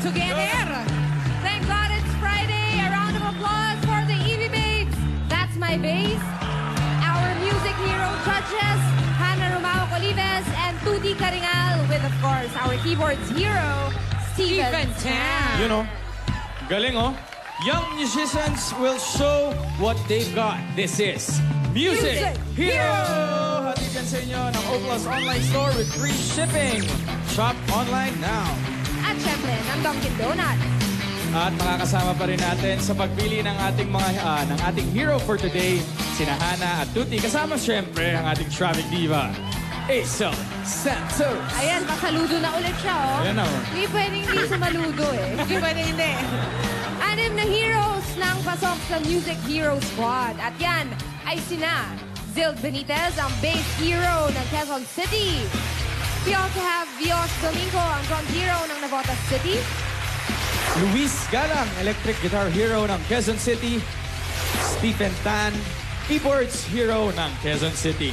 together. Thank God it's Friday. A round of applause for the Evie Babes. That's my bass. Our music hero judges, Hannah Romao Colives and Tuti Caringal, with, of course, our keyboards hero, Steven Tan. You know, galing oh. Young musicians will show what they've got. This is Music Hero! Hatid yan sa inyo ng Oplas online store with free shipping. Shop online now. At syempre, ng Dunkin' Donuts. At makakasama pa rin natin sa pagpili ng ating ng ating hero for today, sina Hannah at Tuti. Kasama syempre ang ating traffic diva, Aisel Santos. Ayan, pasaludo na ulit siya, oh. Ayan na, oh. Hindi pwedeng hindi sumaludo, eh. Hindi pwedeng hindi. Anim na heroes ng pasok sa Music Hero Squad. At yan ay sina Zild Benitez, ang bass hero ng Quezon City. We also have Vios Domingo, ang drum hero ng Navotas City. Luis Galang, electric guitar hero ng Quezon City. Stephen Tan, keyboards hero ng Quezon City.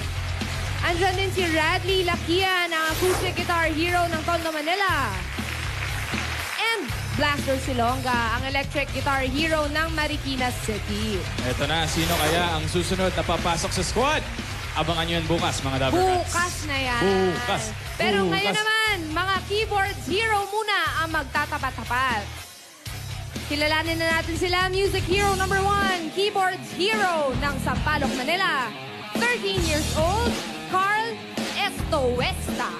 Andyan din si Radley Lakian, ang acoustic guitar hero ng Tondo, Manila. And Blaster Silonga, ang electric guitar hero ng Marikina City. Eto na, sino kaya ang susunod na papasok sa squad? Abangan nyo yan bukas, mga Dabber Cats. Bukas na yan. Bukas. Pero Bukas. ngayon naman, mga keyboards hero muna ang magtatapat-tapat. Kilalanin na natin sila, Music Hero number 1, keyboards hero ng Sampaloc, Manila. 13 years old, Carl Estoesta.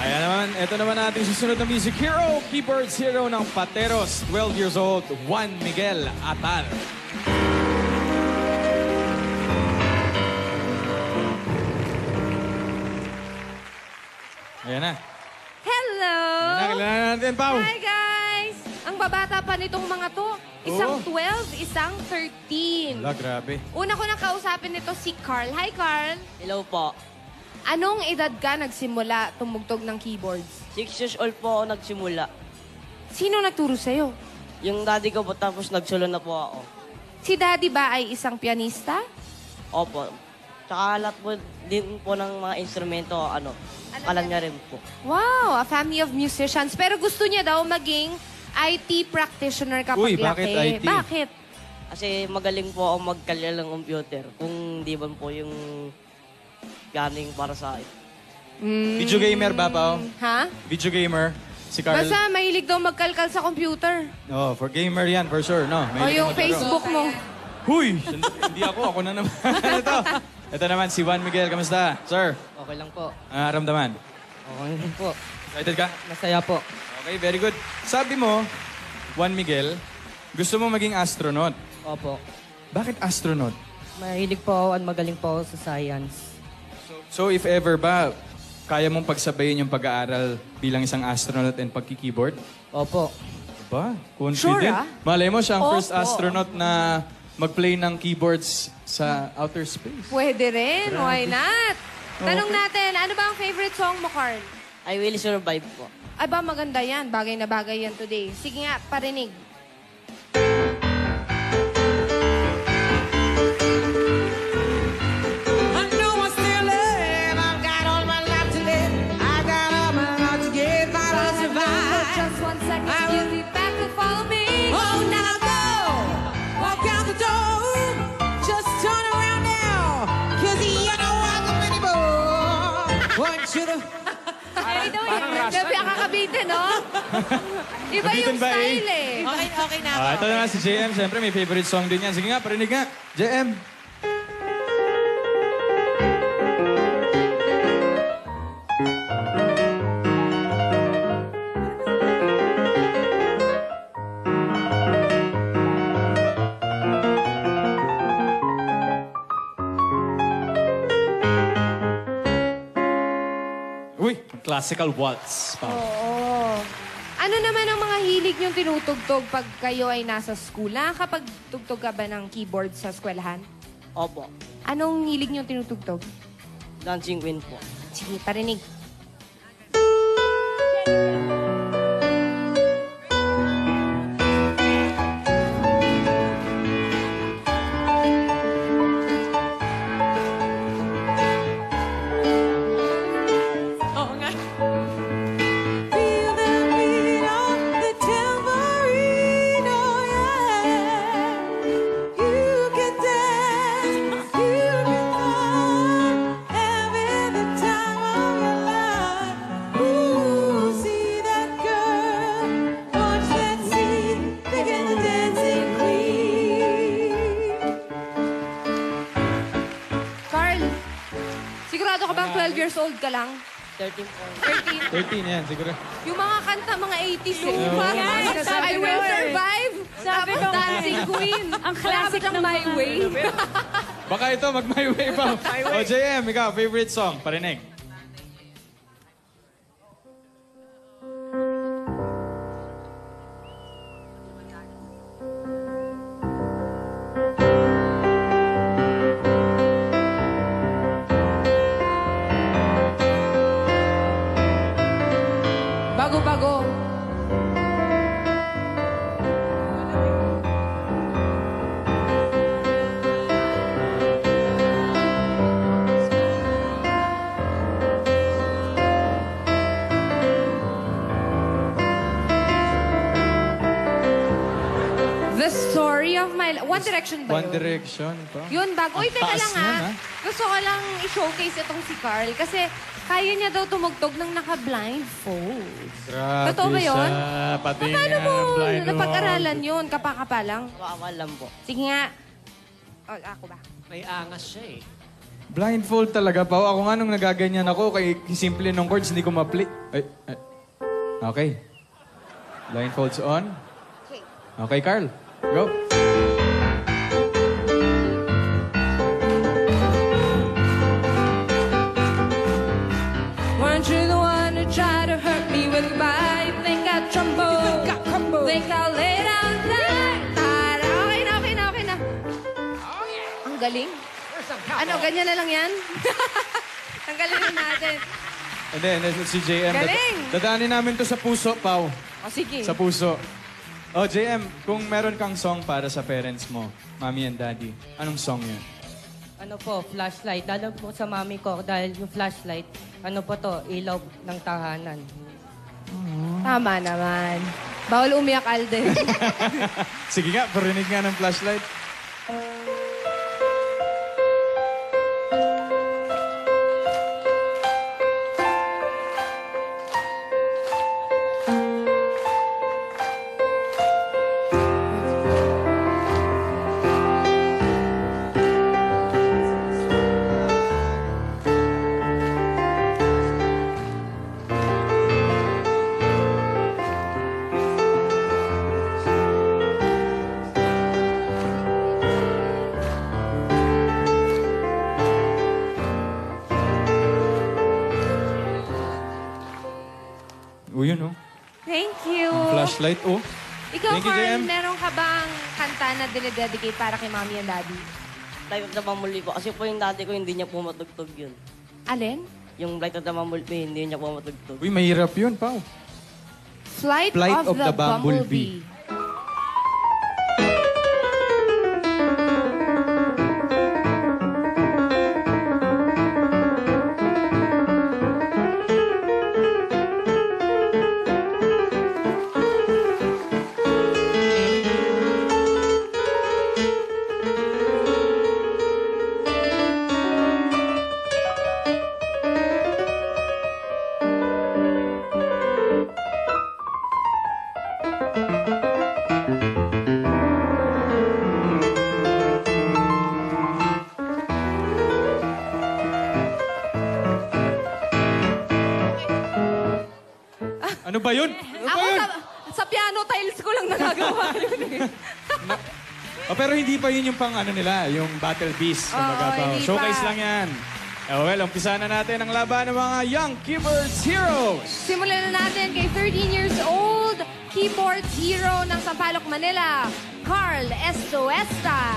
Ayan naman, ito naman natin susunod na music hero, keyboards hero ng Pateros, 12 years old, Juan Miguel Atal. Ayan na. Hello! Kilala natin, Pao. Hi, guys! Ang babata pa nitong mga to. Isang 12, isang 13. Wala, grabe. Una ko nang kausapin nito si Carl. Hi, Carl! Hello po. Anong edad ka nagsimula tumugtog ng keyboards? 6 years old po ako nagsimula. Sino nagturo sa'yo? Yung daddy ko po tapos nagsolo na po ako. Si Daddy ba ay isang pianista? Opo. Tsaka lahat po din po ng mga instrumento, alam niya rin po. Wow, a family of musicians. Pero gusto niya daw maging IT practitioner kapag Uy, bakit laki. IT? Bakit? Kasi magaling po ako magkalya ng computer. Kung di ba po yung ganing para sa akin. Video gamer ba, Pao? Ha? Video gamer. Si Carl. Basta mahilig daw magkalkal sa computer. Oh, for gamer yan, for sure, no? O Mahilig yung maglaro. Facebook mo. Huy! Hindi ako na naman. Ito naman, si Juan Miguel. Kamusta, sir? Okay lang po. Ramdaman? Okay lang po. Excited ka? Masaya po. Okay, very good. Sabi mo, Juan Miguel, gusto mo maging astronaut. Opo. Bakit astronaut? Mahilig po ako at magaling po ako sa science. So if ever ba, kaya mong pagsabayin yung pag-aaral bilang isang astronaut and pagki-keyboard? Opo. Ba? Confident? Sure, ah? Malay mo siya ang first Opo. astronaut na mag-play ng keyboards sa outer space. Pwede rin. Why not? Tanong natin, ano ba ang favorite song mo, Carl? I will survive po. Ay ba, maganda yan. Bagay na bagay yan today. Sige nga, parinig. Just 1 second, you'll be back to follow me. Oh, now go! Walk out the door. Just turn around now. Cause you know I'm a mini boy. Want you to... Ay, daw yun. Gabi ang kakabitin, no? Iba Kabitin yung ba, eh? style, eh. Okay na ako. Ito naman si JM. Siyempre, may favorite song din yan. Sige nga, parinig nga. JM. Uy, classical waltz. Oo. Ano naman ang mga hilig niyong tinutugtog pag kayo ay nasa school? Nakakapagtugtog ka ba ng keyboard sa eskwelahan? Opo. Anong hilig niyong tinutugtog? Dancing Queen po. Sige, parinig. Sigurado ka bang 12 years old ka lang? 13 po. 13? 13 yan, siguro. Yung mga kanta, mga 80s. Yung Yeah. parang, Yes, sabi I ko Will eh. Survive. Sabi Tapos ko nga Dancing eh. Queen. Ang classic Wala ka ng My mga- Way. Baka ito, mag-My Way pa. O, JM, ikaw, favorite song, parinig. Bago-bago. The Story of My Life. One Direction ba One yun? Direction pa. Yun, bago. Uy, Ang teka taas lang niyan, ha. Gusto ko lang i-showcase itong si Carl kasi kaya niya daw tumugtog ng naka-blindfold. Grabe Totoo ba yun? siya. Pati Paano nga, mo blind napag-aralan yun? Kapaka lang. Nakakalam po. Sige nga. Oh, ako ba? May angas siya eh. Blindfold talaga, Pao. Ako nga nung nagaganyan ako, kay simple nung chords, hindi ko ma-play. Ay. Okay. Blindfolds on. Okay, Carl. Go. Weren't you the one who tried to hurt me with goodbye? You think I tremble? Think I'll lay down and die? Okay na. Ang galing. Ano, ganyan na lang yan? Tanggalin na natin. And then, si JM. Galing! Dadaanin namin to sa puso, Pao. O, sige. Sa puso. Oh, JM, kung meron kang song para sa parents mo, mommy and daddy, anong song yun? Ano po, flashlight. Dahil po sa mami ko, dahil yung flashlight, ano po to, ilaw ng tahanan. Tama naman. Bawal umiyak, Alden. Sige nga, parinig nga ng flashlight. Yun, oh. Thank you. Flashlight, oh. Ikaw, Thank you, Carl, JM. meron ka bang kanta na dinededicate para kay mommy and daddy? Light of the Bumblebee po. Kasi po yung dati ko, hindi niya po matugtog yun. Alin? Yung Light of the Bumblebee, hindi niya po matugtog. Uy, mahirap yun, Pao. Flight of the Bumblebee. Ano ba yun? Ano ba Ako yun? sa piano tiles ko lang nagagawa yun eh. Oh, pero hindi pa yun yung pang ano nila, yung Battle Beast. Kumbaga, Pao. hindi Showcase pa. lang yan. Well, umpisa na natin ang laban ng mga Young Keyboards Heroes. Simulan na natin kay 13 years old, keyboard hero ng Sampaloc, Manila, Carl Estoesta.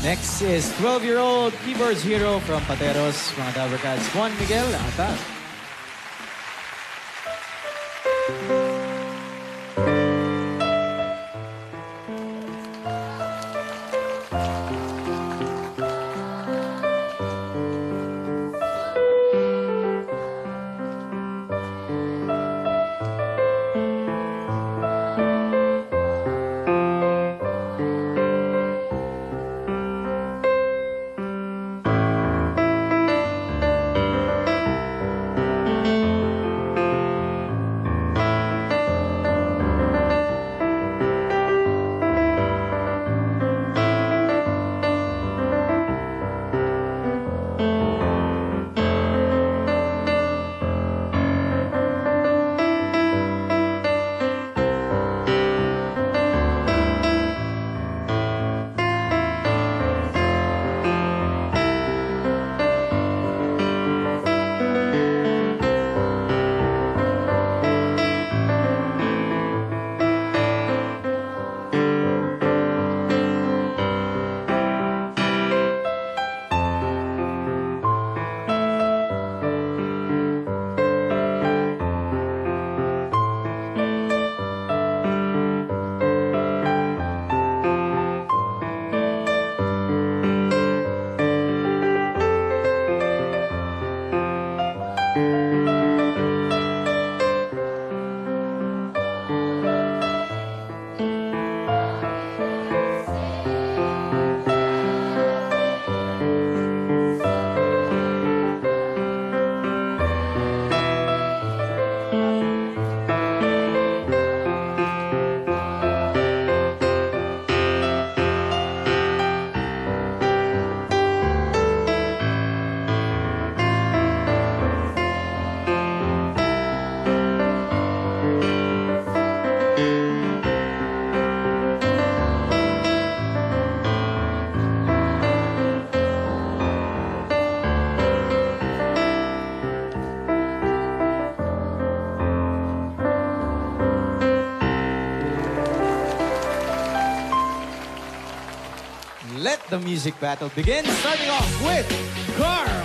Next is 12-year-old keyboards hero from Pateros, mga Dabber Cats, Juan Miguel Atal. Let the music battle begin, starting off with Carl.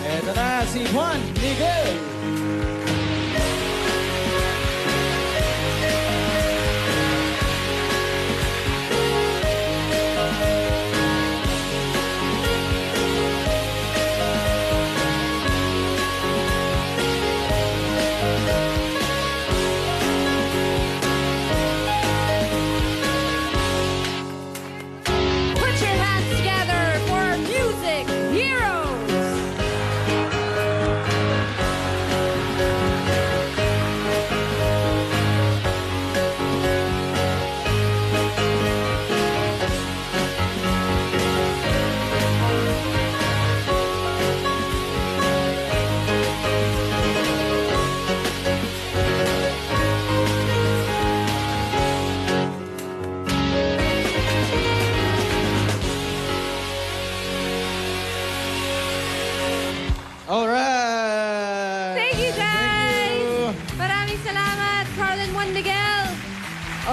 Ito na si Juan Miguel. Put your hands together for Music Heroes! Alright! Thank you, guys! Thank you. Maraming salamat, Carl and Juan Miguel.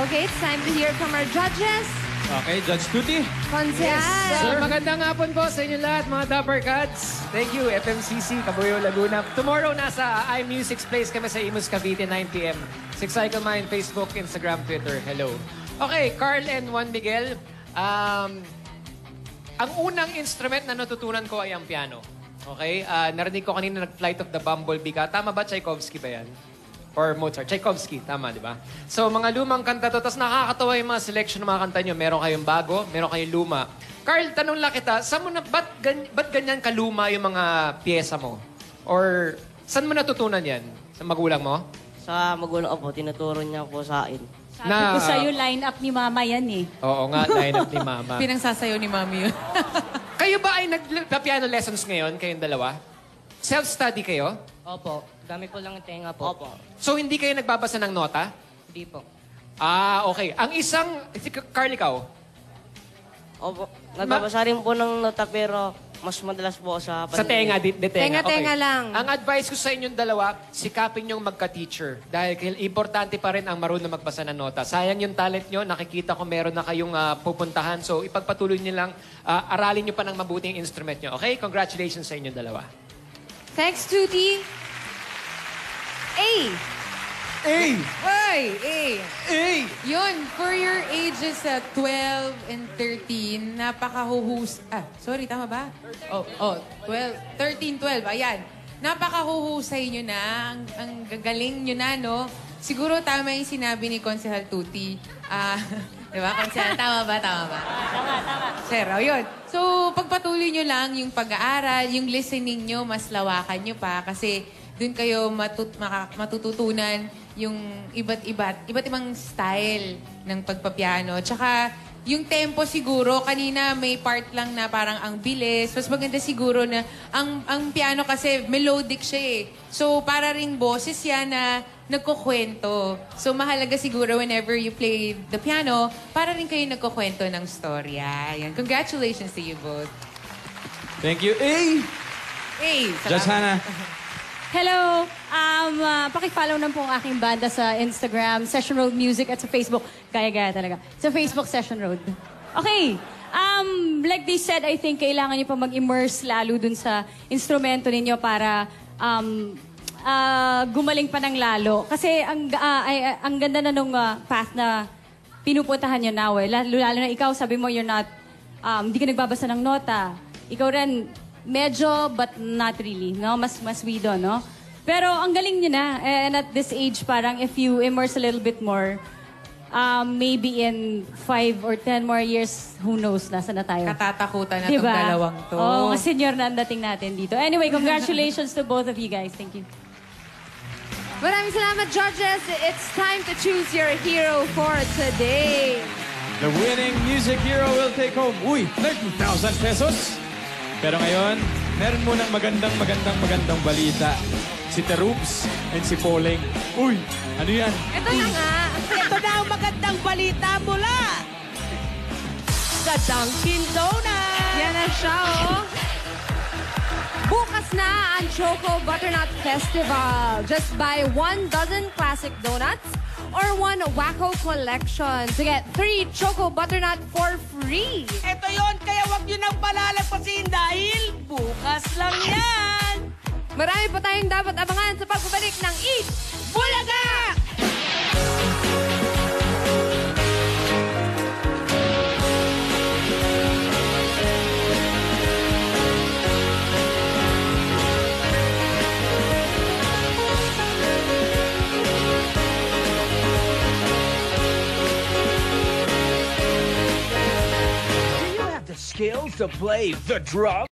Okay, it's time to hear from our judges. Okay, Judge Tuti. Konsehal. Magandang hapon po sa inyo lahat, mga Dapper Cats. Thank you, FMCC, Cabuyao, Laguna. Tomorrow, nasa iMusic's Place kami sa Imus, Cavite, 9 p.m. Six Cycle Mind, Facebook, Instagram, Twitter. Hello. Okay, Carl and Juan Miguel. Ang unang instrument na natutunan ko ay ang piano. Okay? Narinig ko kanina nag-Flight of the Bumblebee ka. Tama ba? Tchaikovsky ba yan? Or Mozart? Tchaikovsky. Tama, di ba? So, mga lumang kanta to. Tapos nakakatawa yung mga selection ng mga kanta nyo. Meron kayong bago, meron kayong luma. Carl, tanong lang kita, saan mo na, ba't ganyan kaluma yung mga pyesa mo? Or saan mo natutunan yan? Sa magulang mo? Sa magulang ko po, tinuturo niya po sa akin. Sabi ko sa'yo, line-up ni Mama yan eh. Oo nga, line up ni Mama. Pinangsasayaw ni Mami yun. Kayo ba ay nag-piano lessons ngayon, kayong dalawa? Self-study kayo? Opo, dami po lang ang tenga po. Opo. So, hindi kayo nagbabasa ng nota? Hindi po. Ah, okay. Ang isang... Carl, ikaw? Opo. Nagbabasa rin po ng nota pero mas madalas po sa Sa tenga, di tenga. Tenga-tenga lang. Ang advice ko sa inyong dalawa, sikapin yung magka-teacher. Dahil importante pa rin ang marunong magbasa ng nota. Sayang yung talent nyo, nakikita ko meron na kayong pupuntahan. So ipagpatuloy nyo lang, aralin nyo pa ng mabuting instrument nyo. Okay? Congratulations sa inyong dalawa. Thanks, Tuti. A. Hey! Ay, Hey! Yun, for your ages 12 and 13, sorry, tama ba? 13, 12, ayan. Napakahuhusay nyo na, ang gagaling nyo na, no? Siguro tama yung sinabi ni Konsehal Tuti. Di ba, Konsehal? Tama ba? Tama. Sir, yun. So, pagpatuloy nyo lang yung pag-aaral, yung listening nyo, mas lawakan nyo pa kasi doon kayo matututunan yung iba't ibang style ng pagpapiano. Tsaka, yung tempo siguro, kanina may part lang na parang ang bilis. Mas maganda siguro na, ang piano kasi melodic siya eh. So, para ring boses yan na nagkukwento. So, mahalaga siguro whenever you play the piano, para rin kayo nagkukwento ng storya. Yan. Congratulations to you both. Thank you, A! Hey, Just Hannah. Hello! Paki-follow na po ang aking banda sa Instagram, Session Road Music, at sa Facebook. Gaya-gaya talaga. Sa Facebook, Session Road. Okay. Like they said, I think kailangan niyo pa mag-immerse lalo dun sa instrumento ninyo para gumaling pa ng lalo. Kasi ang ganda na nung path na pinupuntahan niyo now eh. Lalo na ikaw, sabi mo, hindi ka nagbabasa ng nota. Ikaw rin, medyo, but not really, no? Mas wido, no? Pero ang galing nyo na. And at this age, parang if you immerse a little bit more, maybe in 5 or 10 more years, who knows, nasa na tayo. Katatakutan na itong dalawang to. Oo, senior na ang dating natin dito. Anyway, congratulations to both of you guys. Thank you. Maraming salamat, judges. It's time to choose your hero for today. The winning music hero will take home, 30,000 pesos. Pero ngayon, meron munang magandang balita. Si Teroops and si Poleng. Uy, ano yan? Ito na nga. Ito na ang magandang balita mula sa Dunkin' Donuts. Yan na siya, oh. Bukas na ang Choco Butternut Festival. Just buy 1 dozen classic donuts or 1 Wacko collection to get 3 Choco Butternut for free. Ito yon, kaya wag nyo nang palalagpasin dahil bukas lang yan. Marami pa tayong dapat abangan sa pagbabalik ng Eat Bulaga! skills to play the drum?